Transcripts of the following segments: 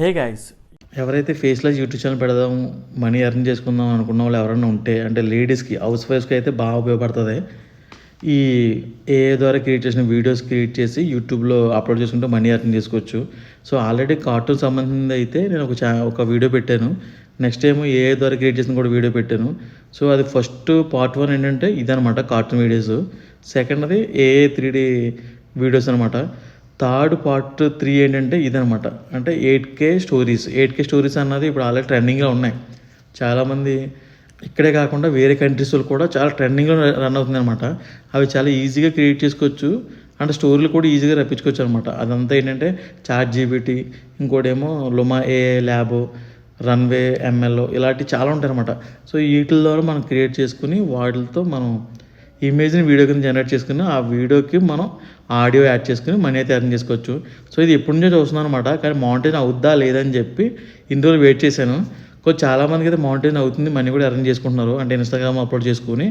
Hey guys, ఎవరైతే faceless YouTube channel పెడదాం, money earn చేసుకుందాం అనుకున్న వాళ్ళు ఎవరైనా ఉంటే, అంటే లేడీస్‌కి, హౌస్ వైఫ్స్‌కి అయితే బాగా ఉపయోగపడుతుంది. ఈ ఏఐ ద్వారా క్రియేట్ చేసిన వీడియోస్ క్రియేట్ చేసి యూట్యూబ్‌లో అప్లోడ్ చేసుకుంటే మనీ ఎర్న్ చేసుకోవచ్చు. సో, ఆల్రెడీ కార్టూన్ సంబంధించింది అయితే నేను ఒక వీడియో పెట్టాను. నెక్స్ట్ ఏమో ఏఐ ద్వారా క్రియేట్ చేసిన కూడా వీడియో పెట్టాను. సో, అది ఫస్ట్ పార్ట్ 1 ఏంటంటే ఇదనమాట కార్టూన్ వీడియోస్. సెకండ్‌ది ఏఐ 3D వీడియోస్ అనమాట. థర్డ్ పార్ట్ 3 ఏంటంటే ఇదనమాట. అంటే 8K స్టోరీస్. 8K స్టోరీస్ అన్నది ఇప్పుడు ఆల్రెడీ ట్రెండింగ్‌లో ఉన్నాయి. చాలామంది ఇక్కడే కాకుండా వేరే కంట్రీస్‌లో కూడా చాలా ట్రెండింగ్‌లో రన్ అవుతుందనమాట. అవి చాలా ఈజీగా క్రియేట్ చేసుకోవచ్చు. అంటే స్టోరీలు కూడా ఈజీగా రప్పించుకోవచ్చు అనమాట. అదంతా ఏంటంటే చాట్‌జీపీటీ, ఇంకోటేమో లుమా ఏఐ ల్యాబు, రన్వే ఎంఎల్ ఇలాంటివి చాలా ఉంటాయన్నమాట. సో, వీటిల ద్వారా మనం క్రియేట్ చేసుకుని వాటితో మనం ఇమేజ్ని వీడియో కింద జనరేట్ చేసుకుని ఆ వీడియోకి మనం ఆడియో యాడ్ చేసుకుని మనీ అయితే ఎర్న్ చేసుకోవచ్చు. సో, ఇది ఎప్పటి నుంచో చూస్తున్నాను అనమాట. కానీ మౌంటైన్ అవుద్దా లేదని చెప్పి ఇన్ని రోజులు వెయిట్ చేశాను. చాలామందికి అయితే మౌంటైన్ అవుతుంది, మనీ కూడా ఎర్న్ చేసుకుంటున్నారు. అంటే ఇన్స్టాగ్రామ్ అప్లోడ్ చేసుకుని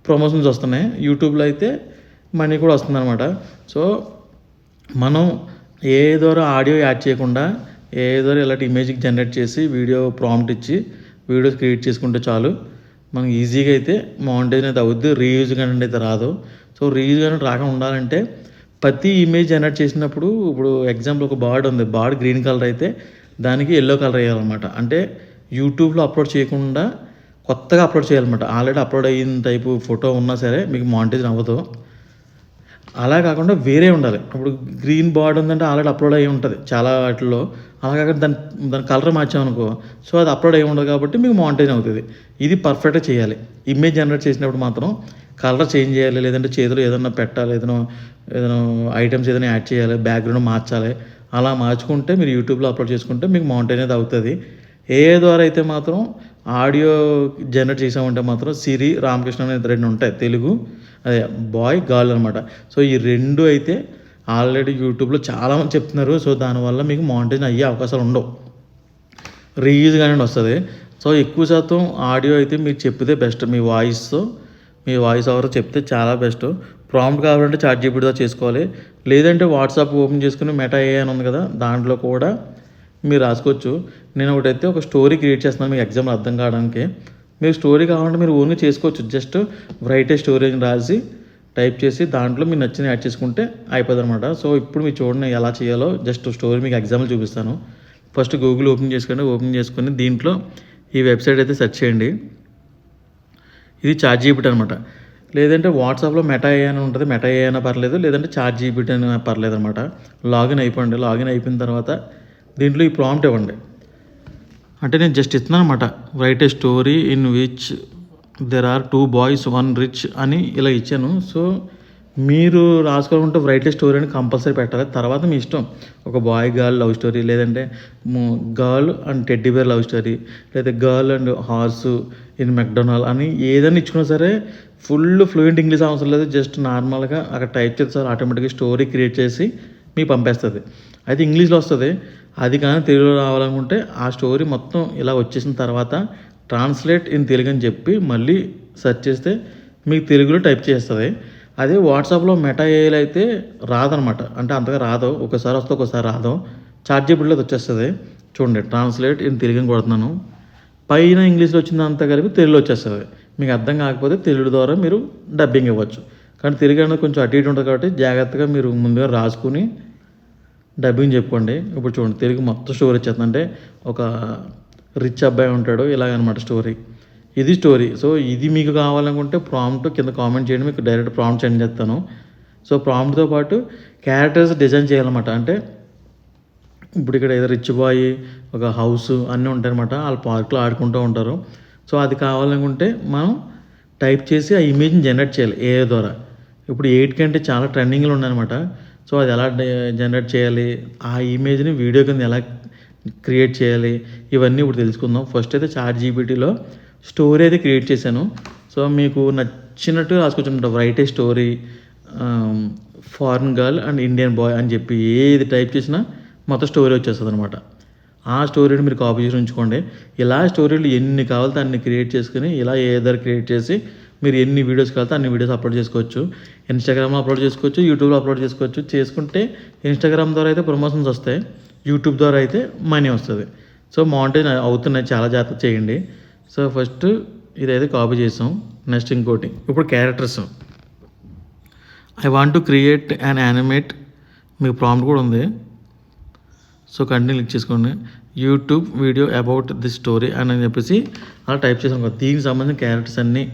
ప్రమోషన్స్ వస్తున్నాయి. యూట్యూబ్లో అయితే మనీ కూడా వస్తుందన్నమాట. సో, మనం ఏ ద్వారా ఆడియో యాడ్ చేయకుండా ఏ ద్వారా ఇలాంటి ఇమేజ్కి జనరేట్ చేసి వీడియో ప్రాంప్ట్ ఇచ్చి వీడియోస్ క్రియేట్ చేసుకుంటే చాలు, మనకి ఈజీగా అయితే మౌంటైన్ అయితే అవుద్ది. రీయూజ్ కంటెంట్ అయితే రాదు. సో, రీయూజ్ కంటెంట్ రాకుండా ఉండాలంటే ప్రతి ఇమేజ్ జనరేట్ చేసినప్పుడు ఇప్పుడు ఎగ్జాంపుల్ ఒక బర్డ్ ఉంది. బర్డ్ గ్రీన్ కలర్ అయితే దానికి ఎల్లో కలర్ వేయాలన్నమాట. అంటే యూట్యూబ్లో అప్లోడ్ చేయకుండా కొత్తగా అప్లోడ్ చేయాలన్నమాట. ఆల్రెడీ అప్లోడ్ అయిన టైపు ఫోటో ఉన్నా సరే మీకు మానిటైజేషన్ అవ్వదు. అలా కాకుండా వేరే ఉండాలి. ఇప్పుడు గ్రీన్ బర్డ్ ఉందంటే ఆల్రెడీ అప్లోడ్ అయ్యి ఉంటుంది చాలా వాటిల్లో. అలా కాకుండా దాని కలర్ మార్చామనుకో, సో అది అప్లోడ్ అయ్యి ఉండదు కాబట్టి మీకు మానిటైజేషన్ అవుతుంది. ఇది పర్ఫెక్ట్గా చేయాలి. ఇమేజ్ జనరేట్ చేసినప్పుడు మాత్రం కలర్ చేంజ్ చేయాలి, లేదంటే చేతిలో ఏదైనా పెట్టాలి, ఏదైనా ఐటమ్స్ ఏదైనా యాడ్ చేయాలి, బ్యాక్గ్రౌండ్ మార్చాలి. అలా మార్చుకుంటే మీరు యూట్యూబ్లో అప్లోడ్ చేసుకుంటే మీకు మౌంటైన్ అనేది అవుతుంది. ఏఐ ద్వారా అయితే మాత్రం ఆడియో జనరేట్ చేసామంటే మాత్రం సిరి, రామకృష్ణ అనేది 2 ఉంటాయి. తెలుగు అదే బాయ్, గర్ల్ అనమాట. సో, ఈ 2 అయితే ఆల్రెడీ యూట్యూబ్లో చాలామంది చెప్తున్నారు. సో, దానివల్ల మీకు మౌంటైన్ అయ్యే అవకాశాలు ఉండవు. రీయూజ్ కానీ వస్తుంది. సో, ఎక్కువ శాతం ఆడియో అయితే మీరు చెప్పితే బెస్ట్. మీ వాయిస్ ఓవర్ చెప్తే చాలా బెస్ట్. ప్రాంప్ట్ కావాలంటే చాట్‌జీపీటీతో చేసుకోవాలి. లేదంటే వాట్సాప్ ఓపెన్ చేసుకుని మెటా ఏఐ అని ఉంది కదా, దాంట్లో కూడా మీరు రాసుకోవచ్చు. నేను ఒకటైతే ఒక స్టోరీ క్రియేట్ చేస్తున్నాను మీకు ఎగ్జాంపుల్ అర్థం కావడానికి. మీరు స్టోరీ కావాలంటే మీరు ఓన్గా చేసుకోవచ్చు. జస్ట్ రైట్ ఏ స్టోరీ అని రాసి టైప్ చేసి దాంట్లో మీరు నచ్చిన యాడ్ చేసుకుంటే అయిపోతుంది అనమాట. సో, ఇప్పుడు మీరు చూడండి ఎలా చేయాలో. జస్ట్ స్టోరీ మీకు ఎగ్జాంపుల్ చూపిస్తాను. ఫస్ట్ గూగుల్ ఓపెన్ చేసుకొని దీంట్లో ఈ వెబ్సైట్ అయితే సెర్చ్ చేయండి. ఇది చాట్‌జీపీటీ అనమాట. లేదంటే వాట్సాప్లో మెటా ఏఐ అని ఉంటుంది. మెటా ఏఐ అయినా పర్లేదు, లేదంటే చాట్‌జీపీటీ అయినా పర్లేదు అనమాట. లాగిన్ అయిపోండి. లాగిన్ అయిపోయిన తర్వాత దీంట్లో ఈ ప్రాంప్ట్ ఇవ్వండి. అంటే నేను జస్ట్ ఇస్తున్నాను అనమాట. Write a story in which there are 2 boys 1 rich అని ఇలా ఇచ్చాను. సో, మీరు రాసుకోవాలంటే రైట్ ఏ స్టోరీ అని కంపల్సరీ పెట్టాలి. తర్వాత మీ ఇష్టం. ఒక బాయ్ గర్ల్ లవ్ స్టోరీ, లేదంటే girl and teddy bear love story, లేదా girl and horse in McDonald అని ఏదైనా ఇచ్చుకున్నా సరే ఫుల్ ఫ్లూయెంట్ ఇంగ్లీష్ అవసరం లేదు. జస్ట్ నార్మల్గా అక్కడ టైప్ చేస్తే సార్ ఆటోమేటిక్గా స్టోరీ క్రియేట్ చేసి మీకు పంపేస్తుంది. అయితే ఇంగ్లీష్లో వస్తుంది. అది కానీ తెలుగులో రావాలనుకుంటే ఆ స్టోరీ మొత్తం ఇలా వచ్చేసిన తర్వాత ట్రాన్స్లేట్ ఇన్ తెలుగు అని చెప్పి మళ్ళీ సెర్చ్ చేస్తే మీకు తెలుగులో టైప్ చేస్తుంది. అదే వాట్సాప్లో మెటా ఏఐలో అయితే రాదనమాట. అంటే అంతగా రాదు. ఒకసారి వస్తే ఒకసారి రాదు. చాట్‌జీపీటీలో వచ్చేస్తుంది. చూడండి, ట్రాన్స్లేట్ ఇన్ తెలుగు అని కొడుతున్నాను. పైన ఇంగ్లీష్లో వచ్చిందంతా కలిపి తెలుగులో వచ్చేస్తుంది. మీకు అర్థం కాకపోతే తెలుగు ద్వారా మీరు డబ్బింగ్ ఇవ్వచ్చు. కానీ తెలుగు అనేది కొంచెం అటు ఇటు ఉంటుంది కాబట్టి జాగ్రత్తగా మీరు ముందుగా రాసుకుని డబ్బింగ్ చెప్పుకోండి. ఇప్పుడు చూడండి, తెలుగు మొత్తం స్టోరీ వచ్చేస్తుంది. అంటే ఒక రిచ్ అబ్బాయి ఉంటాడు ఇలాగనమాట స్టోరీ. ఇది స్టోరీ. సో, ఇది మీకు కావాలనుకుంటే ప్రాంప్ట్ కింద కామెంట్ చేయండి, మీకు డైరెక్ట్ ప్రాంప్ట్ సెండ్ చేస్తాను. సో, ప్రాంప్ట్తో పాటు క్యారెక్టర్స్ డిజైన్ చేయాలన్నమాట. అంటే ఇప్పుడు ఇక్కడ ఏదో రిచ్ బాయ్, ఒక హౌస్ అన్నీ ఉంటాయన్నమాట. వాళ్ళు పార్క్లో ఆడుకుంటూ ఉంటారు. సో, అది కావాలనుకుంటే మనం టైప్ చేసి ఆ ఇమేజ్ని జనరేట్ చేయాలి ఏఐ ద్వారా. ఇప్పుడు 8K అంటే చాలా ట్రెండింగ్లో ఉన్నాయన్నమాట. సో, అది ఎలా జనరేట్ చేయాలి, ఆ ఇమేజ్ని వీడియో కింద ఎలా క్రియేట్ చేయాలి, ఇవన్నీ ఇప్పుడు తెలుసుకుందాం. ఫస్ట్ అయితే చాట్‌జీపీటీలో స్టోరీ అయితే క్రియేట్ చేశాను. సో, మీకు నచ్చినట్టు రాసుకోవచ్చు. Write a story foreign girl and Indian boy అని చెప్పి ఏది టైప్ చేసినా మొత్తం స్టోరీ వచ్చేస్తుంది అనమాట. ఆ స్టోరీని మీరు కాపీ చేసి ఉంచుకోండి. ఇలా స్టోరీలు ఎన్ని కావాలితే అన్ని క్రియేట్ చేసుకుని ఇలా ఏదైనా క్రియేట్ చేసి మీరు ఎన్ని వీడియోస్ కావాలితే అన్ని వీడియోస్ అప్లోడ్ చేసుకోవచ్చు. ఇన్స్టాగ్రామ్లో అప్లోడ్ చేసుకోవచ్చు, యూట్యూబ్లో అప్లోడ్ చేసుకుంటే ఇన్స్టాగ్రామ్ ద్వారా అయితే ప్రమోషన్స్ వస్తాయి. యూట్యూబ్ ద్వారా అయితే మనీ వస్తుంది. సో మానిటైజ్ అవుతున్నాయి, చాలా జాగ్రత్త చేయండి. సో ఫస్ట్ ఇదైతే కాపీ చేసాం. నెక్స్ట్ ఇంకోటి, ఇప్పుడు characters. I want to create and animate, మీకు ప్రాంప్ట్ కూడా ఉంది. సో కంటిన్యూ క్లిక్ చేసుకోండి. YouTube video about this story అని చెప్పేసి అలా టైప్ చేసాం కదా. దీనికి సంబంధించిన క్యారెక్టర్స్ అన్నీ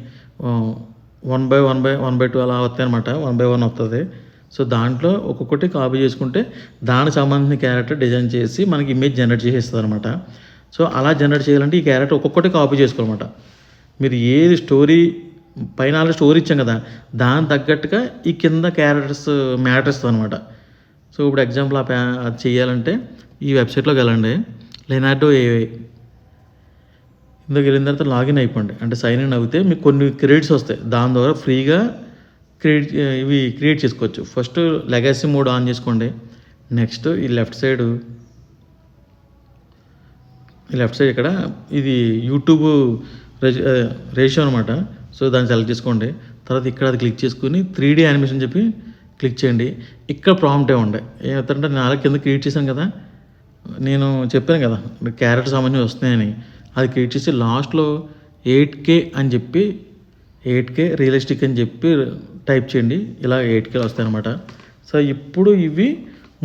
1/1/1/2 అలా వస్తాయి అనమాట. 1/1 వస్తుంది. సో దాంట్లో ఒక్కొక్కటి కాపీ చేసుకుంటే దానికి సంబంధించిన క్యారెక్టర్ డిజైన్ చేసి మనకి ఇమేజ్ జనరేట్ చేసేస్తుంది అనమాట. సో అలా జనరేట్ చేయాలంటే ఈ క్యారెక్టర్ ఒక్కొక్కటి కాపీ చేసుకోవాలన్నమాట. మీరు ఏది స్టోరీ పైన స్టోరీ ఇచ్చాం కదా, దాని తగ్గట్టుగా ఈ కింద క్యారెక్టర్స్ మ్యాటర్ ఇస్తుంది అనమాట. సో ఇప్పుడు ఎగ్జాంపుల్ అది చేయాలంటే ఈ వెబ్సైట్లోకి వెళ్ళండి, లెనార్డో ఏఐ. ఇందులోకి వెళ్ళిన తర్వాత లాగిన్ అయిపోండి. అంటే సైన్ ఇన్ అవుతే మీకు కొన్ని క్రెడిట్స్ వస్తాయి. దాని ద్వారా ఫ్రీగా క్రియేట్ చేసుకోవచ్చు. ఫస్ట్ లెగసీ మోడ్ ఆన్ చేసుకోండి. నెక్స్ట్ ఈ లెఫ్ట్ సైడ్ ఇక్కడ ఇది యూట్యూబ్ రేషియో అనమాట. సో దాన్ని సెలెక్ట్ చేసుకోండి. తర్వాత ఇక్కడ అది క్లిక్ చేసుకుని 3D యానిమేషన్ చెప్పి క్లిక్ చేయండి. ఇక్కడ ప్రాంప్ట్ ఇవ్వండి. ఏమవుతుందంటే నేను కింద క్రియేట్ చేశాను కదా, నేను చెప్పాను కదా క్యారెక్టర్ సంబంధించి వస్తున్నాయని, అది క్రియేట్ చేసి లాస్ట్లో 8K అని చెప్పి 8K రియలిస్టిక్ అని చెప్పి టైప్ చేయండి. ఇలా 8K వస్తాయన్నమాట. సో ఇప్పుడు ఇవి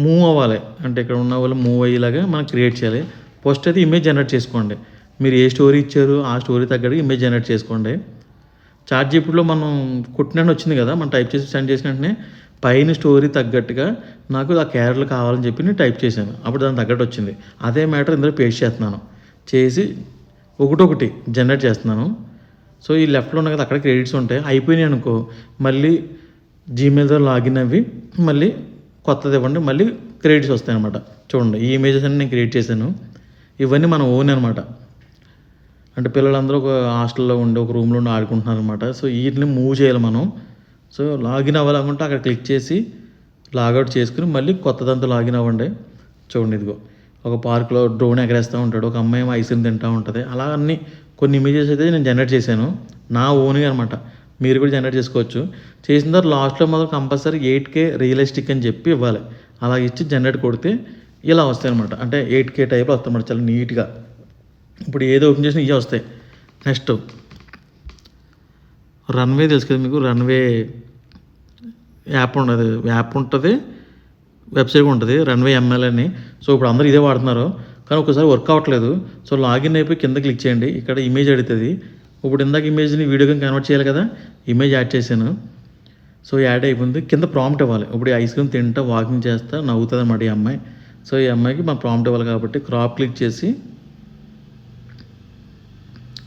మూవ్ అవ్వాలి, అంటే ఇక్కడ ఉన్న వాళ్ళు మూవ్ అయ్యేలాగా మనం క్రియేట్ చేయాలి. ఫస్ట్ అయితే ఇమేజ్ జనరేట్ చేసుకోండి. మీరు ఏ స్టోరీ ఇచ్చారో ఆ స్టోరీ తగ్గట్టు ఇమేజ్ జనరేట్ చేసుకోండి. ChatGPTలో మనం కొట్టినట్టు వచ్చింది కదా, మనం టైప్ చేసి సెండ్ చేసిన వెంటనే పైన స్టోరీ తగ్గట్టుగా నాకు ఆ క్యారెక్టర్లు కావాలని చెప్పి నేను టైప్ చేశాను. అప్పుడు దానికి తగ్గట్టు వచ్చింది. అదే మ్యాటర్ ఇందులో పేస్ట్ చేస్తున్నాను. చేసి ఒకటొకటి జనరేట్ చేస్తున్నాను. సో ఈ లెఫ్ట్లో ఉన్న కదా, అక్కడ క్రెడిట్స్ ఉంటాయి. అయిపోయినాయి అనుకో, మళ్ళీ జీమెయిల్ ద్వారా లాగిన్ అవి మళ్ళీ కొత్తది ఇవ్వండి, మళ్ళీ క్రెడిట్స్ వస్తాయి అనమాట. చూడండి, ఈ ఇమేజెస్ అన్ని నేను క్రియేట్ చేశాను. ఇవన్నీ మన ఓన్ అనమాట. అంటే పిల్లలందరూ ఒక హాస్టల్లో ఉండి ఒక రూమ్లో ఉండి ఆడుకుంటున్నారు అనమాట. సో వీటిని మూవ్ చేయాలి మనం. సో లాగిన్ అవ్వాలనుకుంటే అక్కడ క్లిక్ చేసి లాగౌట్ చేసుకుని మళ్ళీ కొత్తదంతా లాగిన్ అవ్వండి. చూడండి, ఇదిగో ఒక పార్క్లో డ్రోన్ ఎగరేస్తూ ఉంటాడు, ఒక అమ్మాయి ఐస్ క్రీమ్ తింటూ ఉంటుంది. అలా అన్ని కొన్ని ఇమేజెస్ అయితే నేను జనరేట్ చేశాను నా ఓన్గా అనమాట. మీరు కూడా జనరేట్ చేసుకోవచ్చు. చేసిన తర్వాత లాస్ట్లో మాత్రం కంపల్సరీ 8K రియలిస్టిక్ అని చెప్పి ఇవ్వాలి. అలా ఇచ్చి జనరేట్ కొడితే ఇలా వస్తాయి అనమాట. అంటే 8K టైప్ వస్తాయి అన్నమాట, చాలా నీట్గా. ఇప్పుడు ఏదో ఓపెన్ చేసినా ఇవే వస్తాయి. నెక్స్ట్ రన్వే తెలుసు కదా మీకు, రన్వే యాప్ ఉంటుంది, వెబ్సైట్ ఉంటుంది, రన్వే ML అని. సో ఇప్పుడు అందరూ ఇదే వాడుతున్నారు, కానీ ఒకసారి వర్క్ అవ్వట్లేదు. సో లాగిన్ అయిపోయి కింద క్లిక్ చేయండి. ఇక్కడ ఇమేజ్ అడుగుతుంది. ఇప్పుడు ఇందాక ఇమేజ్ని వీడియోగా కన్వర్ట్ చేయాలి కదా, ఇమేజ్ యాడ్ చేశాను. సో యాడ్ అయిపోయింది. కింద ప్రాంప్ట్ ఇవ్వాలి. ఇప్పుడు ఐస్ క్రీమ్ తింటా వాకింగ్ చేస్తా నవ్వుతుంది అన్నమాట ఈ అమ్మాయి. సో ఈ అమ్మాయికి మనం ప్రాంప్ట్ ఇవ్వాలి కాబట్టి క్రాప్ క్లిక్ చేసి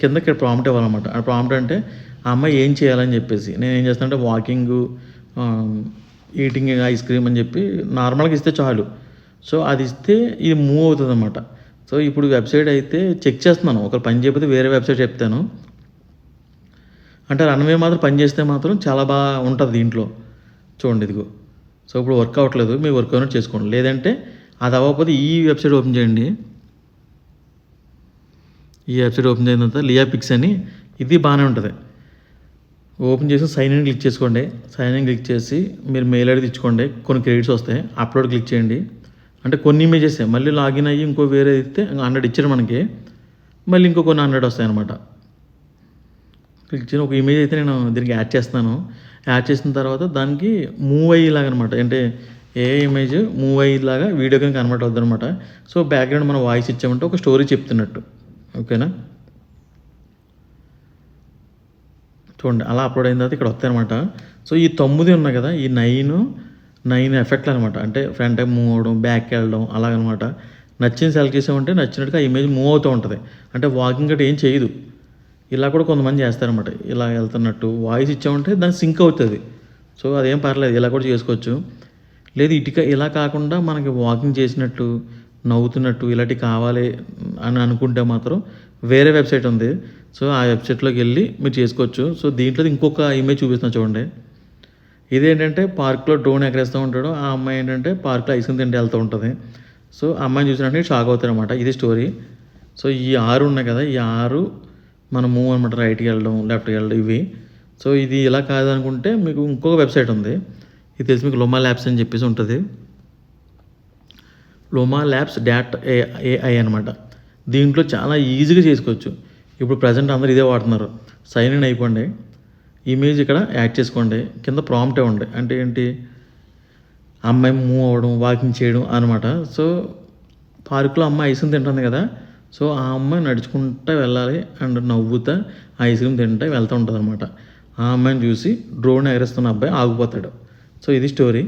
కింద ఇక్కడ ప్రాంప్ట్ ఇవ్వాలన్నమాట. ఆ ప్రాంప్ట్ అంటే ఆ అమ్మాయి ఏం చేయాలని చెప్పేసి, నేను ఏం చేస్తాను అంటే వాకింగ్, ఈటింగ్ ఐస్ క్రీమ్ అని చెప్పి నార్మల్గా ఇస్తే చాలు. సో అది ఇస్తే ఇది మూవ్ అవుతుంది అన్నమాట. సో ఇప్పుడు వెబ్సైట్ అయితే చెక్ చేస్తున్నాను, ఒకరు పని చేయకపోతే వేరే వెబ్సైట్ చెప్తాను. అంటే రన్వే మాత్రం పని చేస్తే మాత్రం చాలా బాగా ఉంటుంది దీంట్లో. చూడండి, ఇదిగో. సో ఇప్పుడు వర్క్ అవ్వట్లేదు, మీరు వర్క్ అవుట్ చేసుకోండి. లేదంటే అది అవ్వకపోతే ఈ వెబ్సైట్ ఓపెన్ చేయండి. ఈ వెబ్సైట్ ఓపెన్ చేసిన తర్వాత లియా పిక్స్ అని, ఇది బాగానే ఉంటుంది. ఓపెన్ చేసి సైన్ ఇన్ క్లిక్ చేసుకోండి. సైన్ ఇన్ క్లిక్ చేసి మీరు మెయిల్ ఐడి ఇచ్చుకోండి. కొన్ని క్రెడిట్స్ వస్తాయి. అప్లోడ్ క్లిక్ చేయండి. అంటే కొన్ని ఇమేజెస్ మళ్ళీ లాగిన్ అయ్యి ఇంకో వేరే ఇస్తే 100 ఇచ్చారు మనకి, మళ్ళీ ఇంకో కొన్ని 100 వస్తాయి అనమాట. క్లిక్ చేసిన ఒక ఇమేజ్ అయితే నేను దీనికి యాడ్ చేస్తున్నాను. యాడ్ చేసిన తర్వాత దానికి మూవ్ అయ్యేలాగా అనమాట, అంటే ఏ ఇమేజ్ మూవ్ అయ్యేలాగా వీడియో కింద కన్వర్ట్ అవుతుంది అనమాట. సో బ్యాక్గ్రౌండ్ మనం వాయిస్ ఇచ్చామంటే ఒక స్టోరీ చెప్తున్నట్టు. ఓకేనా? చూడండి, అలా అప్లోడ్ అయిన తర్వాత ఇక్కడ వస్తాయి అనమాట. సో ఈ 9 ఉన్నాయి కదా, ఈ 9 ఎఫెక్ట్లు అనమాట. అంటే ఫ్రంట్ టైం మూవ్ అవ్వడం, బ్యాక్కి వెళ్ళడం అలాగనమాట. నచ్చింది సెలెక్ట్ చేసామంటే నచ్చినట్టుగా ఇమేజ్ మూవ్ అవుతూ ఉంటుంది. అంటే వాకింగ్ గట్రా ఏం చేయదు. ఇలా కూడా కొంతమంది చేస్తారనమాట. ఇలా వెళ్తున్నట్టు వాయిస్ ఇచ్చామంటే దానికి సింక్ అవుతుంది. సో అదేం పర్లేదు, ఇలా కూడా చేసుకోవచ్చు. లేదు ఇలా కాకుండా మనకి వాకింగ్ చేసినట్టు, నవ్వుతున్నట్టు ఇలాంటివి కావాలి అని అనుకుంటే మాత్రం వేరే వెబ్సైట్ ఉంది. సో ఆ వెబ్సైట్లోకి వెళ్ళి మీరు చేసుకోవచ్చు. సో దీంట్లో ఇంకొక ఇమేజ్ చూపిస్తున్నా చూడండి. ఇదేంటంటే పార్క్లో డ్రోన్ ఎగరేస్తూ ఉంటాడు, ఆ అమ్మాయి ఏంటంటే పార్క్లో ఐస్ క్రీమ్ తింటే వెళ్తూ ఉంటుంది. సో అమ్మాయిని చూసినట్టు షాక్ అవుతారు అనమాట. ఇది స్టోరీ. సో ఈ 6 ఉన్నాయి కదా, ఈ 6 మనం మూవ్ అనమాట, రైట్కి వెళ్ళడం, లెఫ్ట్కి వెళ్ళడం ఇవి. సో ఇది ఇలా కాదనుకుంటే మీకు ఇంకొక వెబ్సైట్ ఉంది, ఇది తెలిసి మీకు లొమా ల్యాబ్స్ అని చెప్పేసి ఉంటుంది. లోమా ల్యాబ్స్ డాట్ ఏఐ అనమాట. దీంట్లో చాలా ఈజీగా చేసుకోవచ్చు. ఇప్పుడు ప్రజెంట్ అందరూ ఇదే వాడుతున్నారు. సైన్ ఇన్ అయిపోండి, ఇమేజ్ ఇక్కడ యాడ్ చేసుకోండి, కింద ప్రాంప్ట్ ఇవ్వండి. అంటే ఏంటి, అమ్మాయి మూవ్ అవ్వడం, వాకింగ్ చేయడం అనమాట. సో పార్కులో అమ్మాయి ఐస్ క్రీమ్ తింటుంది కదా, సో ఆ అమ్మాయి నడుచుకుంటూ వెళ్ళాలి అండ్ నవ్వుతా ఐస్ క్రీమ్ తింటూ వెళ్తూ ఉంటుంది అనమాట. ఆ అమ్మాయిని చూసి డ్రోన్ ఎగరేస్తున్న అబ్బాయి ఆగిపోతాడు. సో ఇది స్టోరీ.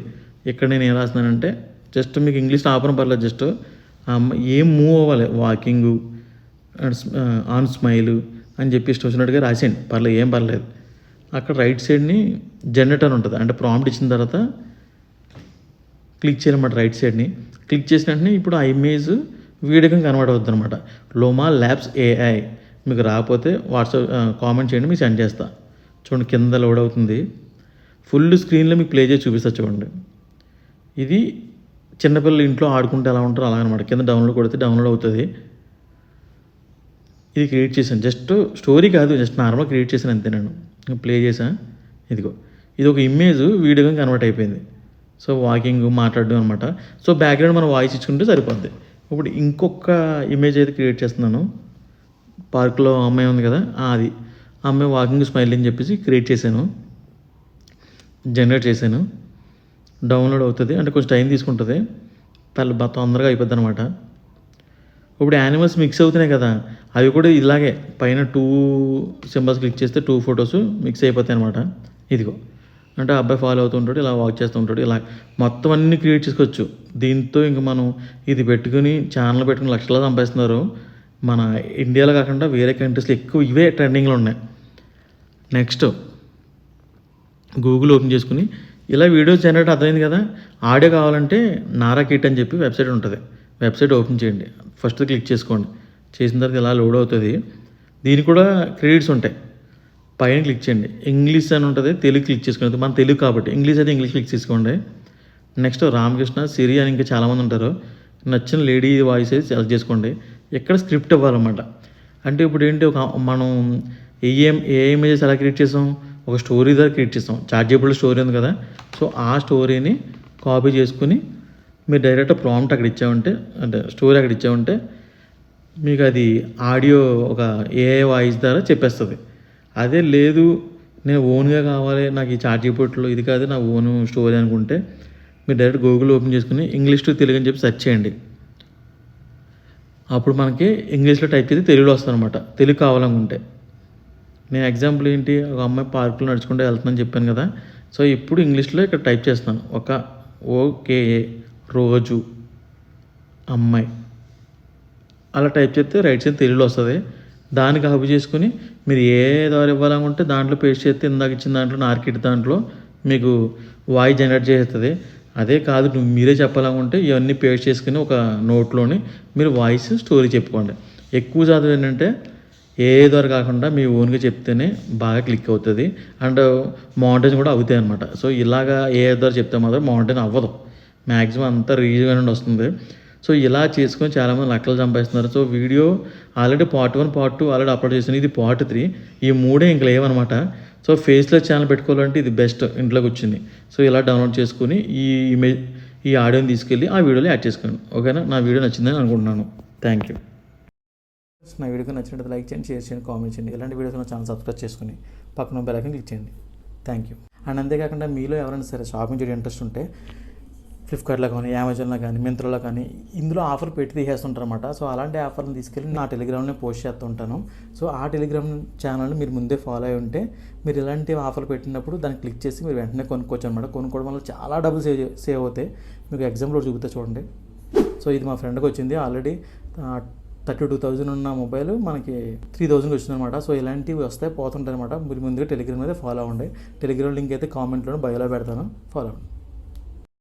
ఇక్కడ నేను ఏం రాస్తున్నానంటే, జస్ట్ మీకు ఇంగ్లీష్లో ఆపడం పర్లేదు, జస్ట్ ఆ అమ్మాయి ఏం మూవ్ అవ్వాలి, వాకింగు అండ్ ఆన్ స్మైలు అని చెప్పి ఇష్టం వచ్చినట్టుగా రాసేయండి, పర్లేదు, ఏం పర్లేదు. అక్కడ రైట్ సైడ్ని జనరేటర్ ఉంటుంది, అంటే ప్రాంప్ట్ ఇచ్చిన తర్వాత క్లిక్ చేయాలన్నమాట. రైట్ సైడ్ని క్లిక్ చేసిన వెంటనే ఇప్పుడు ఆ ఇమేజ్ వీడియోగా కన్వర్ట్ అవుతుంది అనమాట. Loma labs AI. మీకు రాకపోతే వాట్సాప్ కామెంట్ చేయండి, మీకు సెండ్ చేస్తా. చూడండి కింద లోడ్ అవుతుంది. ఫుల్ స్క్రీన్లో మీకు ప్లే చేసి చూపిస్తా చూడండి. ఇది చిన్నపిల్లలు ఇంట్లో ఆడుకుంటే ఎలా ఉంటారో అలాగనమాట. కింద డౌన్లోడ్ కొడితే డౌన్లోడ్ అవుతుంది. ఇది క్రియేట్ చేశాను, జస్ట్ స్టోరీ కాదు, జస్ట్ నార్మల్ క్రియేట్ చేశాను అంతే. నేను ప్లే చేశాను. ఇదిగో ఇది ఒక ఇమేజ్ వీడియోగా కన్వర్ట్ అయిపోయింది. సో వాకింగ్ మాట్లాడడం అనమాట. సో బ్యాక్గ్రౌండ్ మనం వాయిస్ ఇచ్చుకుంటే సరిపోద్ది. ఇప్పుడు ఇంకొక ఇమేజ్ అయితే క్రియేట్ చేస్తున్నాను. పార్క్లో అమ్మాయి ఉంది కదా, అది అమ్మాయి వాకింగ్ స్మైల్ అని చెప్పేసి క్రియేట్ చేశాను, జనరేట్ చేశాను. డౌన్లోడ్ అవుతుంది, అంటే కొంచెం టైం తీసుకుంటుంది, తొందరగా అయిపోద్ది అనమాట. ఇప్పుడు యానిమల్స్ మిక్స్ అవుతున్నాయి కదా, అవి కూడా ఇలాగే పైన 2 సింబల్స్ క్లిక్ చేస్తే 2 ఫొటోస్ మిక్స్ అయిపోతాయి అనమాట. ఇదిగో అంటే అబ్బాయి ఫాలో అవుతూ ఉంటాడు, ఇలా వాక్ చేస్తూ ఉంటాడు, ఇలా మొత్తం అన్నీ క్రియేట్ చేసుకోవచ్చు. దీంతో ఇంక మనం ఇది పెట్టుకుని ఛానల్ పెట్టుకుని లక్షల్లో సంపాదిస్తున్నారు. మన ఇండియాలో కాకుండా వేరే కంట్రీస్లో ఎక్కువ ఇవే ట్రెండింగ్లో ఉన్నాయి. నెక్స్ట్ గూగుల్ ఓపెన్ చేసుకుని ఇలా వీడియోస్ జనరేట్ అర్థమైంది కదా. ఆడియో కావాలంటే నారా కిట్ అని చెప్పి వెబ్సైట్ ఉంటుంది, వెబ్సైట్ ఓపెన్ చేయండి, ఫస్ట్ క్లిక్ చేసుకోండి. చేసిన తర్వాత ఇలా లోడ్ అవుతుంది. దీనికి కూడా క్రెడిట్స్ ఉంటాయి. పైన క్లిక్ చేయండి, ఇంగ్లీష్ అని ఉంటుంది, తెలుగు క్లిక్ చేసుకోండి. మన తెలుగు కాబట్టి ఇంగ్లీష్ అయితే ఇంగ్లీష్ క్లిక్ చేసుకోండి. నెక్స్ట్ రామకృష్ణ, సిరి అని ఇంకా చాలామంది ఉంటారు. నచ్చిన లేడీ వాయిస్ అయితే సెలెక్ట్ చేసుకోండి. ఇక్కడ స్క్రిప్ట్ ఇవ్వాలన్నమాట. అంటే ఇప్పుడు ఏంటి, మనం ఏ ఇమేజెస్ ఎలా క్రియేట్ చేసాం, ఒక స్టోరీ ద్వారా క్రియేట్ చేస్తాం. ChatGPT స్టోరీ ఉంది కదా, సో ఆ స్టోరీని కాపీ చేసుకుని మీరు డైరెక్ట్ ప్రాంప్ట్ అక్కడ ఇచ్చామంటే, అంటే స్టోరీ అక్కడ ఇచ్చామంటే మీకు అది ఆడియో ఒక ఏఐ వాయిస్ ద్వారా చెప్పేస్తుంది. అదే లేదు, నేను ఓన్గా కావాలి, నాకు ఈ ChatGPTలో ఇది కాదు నా ఓన్ స్టోరీ అనుకుంటే మీరు డైరెక్ట్ గూగుల్ ఓపెన్ చేసుకుని ఇంగ్లీష్ టు తెలుగు అని చెప్పి సెర్చ్ చేయండి. అప్పుడు మనకి ఇంగ్లీష్లో టైప్ చేసి తెలుగులో వస్తుంది అనమాట, తెలుగు కావాలనుకుంటే. నేను ఎగ్జాంపుల్ ఏంటి, ఒక అమ్మాయి పార్కులో నడుచుకుంటూ వెళ్తుందని చెప్పాను కదా, సో ఇప్పుడు ఇంగ్లీష్లో ఇక్కడ టైప్ చేస్తున్నాను, ఒక ఓకేఏ రోజు అమ్మాయి అలా టైప్ చేస్తే రైట్ సైడ్ తెలుగులో వస్తుంది. దాన్ని కాపీ చేసుకుని మీరు ఏ ద్వారా ఇవ్వాలనుకుంటే దాంట్లో పేస్ట్ చేస్తే ఇందాక ఇచ్చిన దాంట్లో నార్కిట్ దాంట్లో మీకు వాయిస్ జనరేట్ చేస్తుంది. అదే కాదు మీరే చెప్పాలనుకుంటే ఇవన్నీ పేస్ట్ చేసుకుని ఒక నోట్లోని మీరు వాయిస్ స్టోరీ చెప్పుకోండి. ఎక్కువ శాతం ఏంటంటే ఏ ద్వారా కాకుండా మీ ఓన్గా చెప్తేనే బాగా క్లిక్ అవుతుంది అండ్ మౌంటైన్ కూడా అవుతాయి అనమాట. సో ఇలాగా ఏ ద్వారా చెప్తే మాత్రం మౌంటైన్ అవ్వదు, మ్యాక్సిమం అంతా రీజ్గా నుండి వస్తుంది. సో ఇలా చేసుకొని చాలామంది లక్షలు సంపాదిస్తున్నారు. So video already part 1 part 2 already upload చేశాను, ఇది పార్ట్ 3. ఈ 3 ఇంక లేవన్నమాట. సో ఫేస్లెస్ ఛానల్ పెట్టుకోవాలంటే ఇది బెస్ట్, ఇంట్లోకి వచ్చింది. సో ఇలా డౌన్లోడ్ చేసుకుని ఈ ఆడియోని తీసుకెళ్ళి ఆ వీడియోలో యాడ్ చేసుకోండి. ఓకేనా, నా వీడియో నచ్చిందని అనుకుంటున్నాను. Thank you. నా వీడియోకి నచ్చినట్టు లైక్ చేయండి, షేర్ చేయండి, కామెంట్ చేయండి. ఇలాంటి వీడియోస్ నా ఛానల్ సబ్స్క్రైబ్ చేసుకుని పక్కన బెల్ ఐకాన్ క్లిక్ చేయండి. Thank you. అండ్ అంతేకాకుండా మీలో ఎవరైనా సరే షాపింగ్ చేయడం ఇంట్రెస్ట్ ఉంటే ఫ్లిప్కార్ట్లో కానీ, అమెజాన్లో కానీ, మింత్రాలో కానీ ఇందులో ఆఫర్ పెట్టి తీసేస్తుంటారు అనమాట. సో అలాంటి ఆఫర్ని తీసుకెళ్ళి నా టెలిగ్రామ్లో పోస్ట్ చేస్తుంటాను. సో ఆ టెలిగ్రామ్ ఛానల్ని మీరు ముందే ఫాలో అయి ఉంటే మీరు ఇలాంటి ఆఫర్లు పెట్టినప్పుడు దాన్ని క్లిక్ చేసి మీరు వెంటనే కొనుక్కోవచ్చు అనమాట. కొనుక్కోవడం వల్ల చాలా డబ్బులు సేవ్ అవుతాయి. మీకు ఎగ్జాంపుల్ చూపితే చూడండి. సో ఇది మా ఫ్రెండ్కి వచ్చింది, ఆల్రెడీ 32,000 ఉన్న మొబైల్ మనకి 3,000కి వచ్చింది అనమాట. సో ఇలాంటివి వస్తాయి పోతుంటాయి అనమాట. మీరు ముందుగా టెలిగ్రామ్ అయితే ఫాలో అవ్వండి. టెలిగ్రామ్ లింక్ అయితే కామెంట్లో బయోలో పెడతాను, ఫాలో అవ్వండి.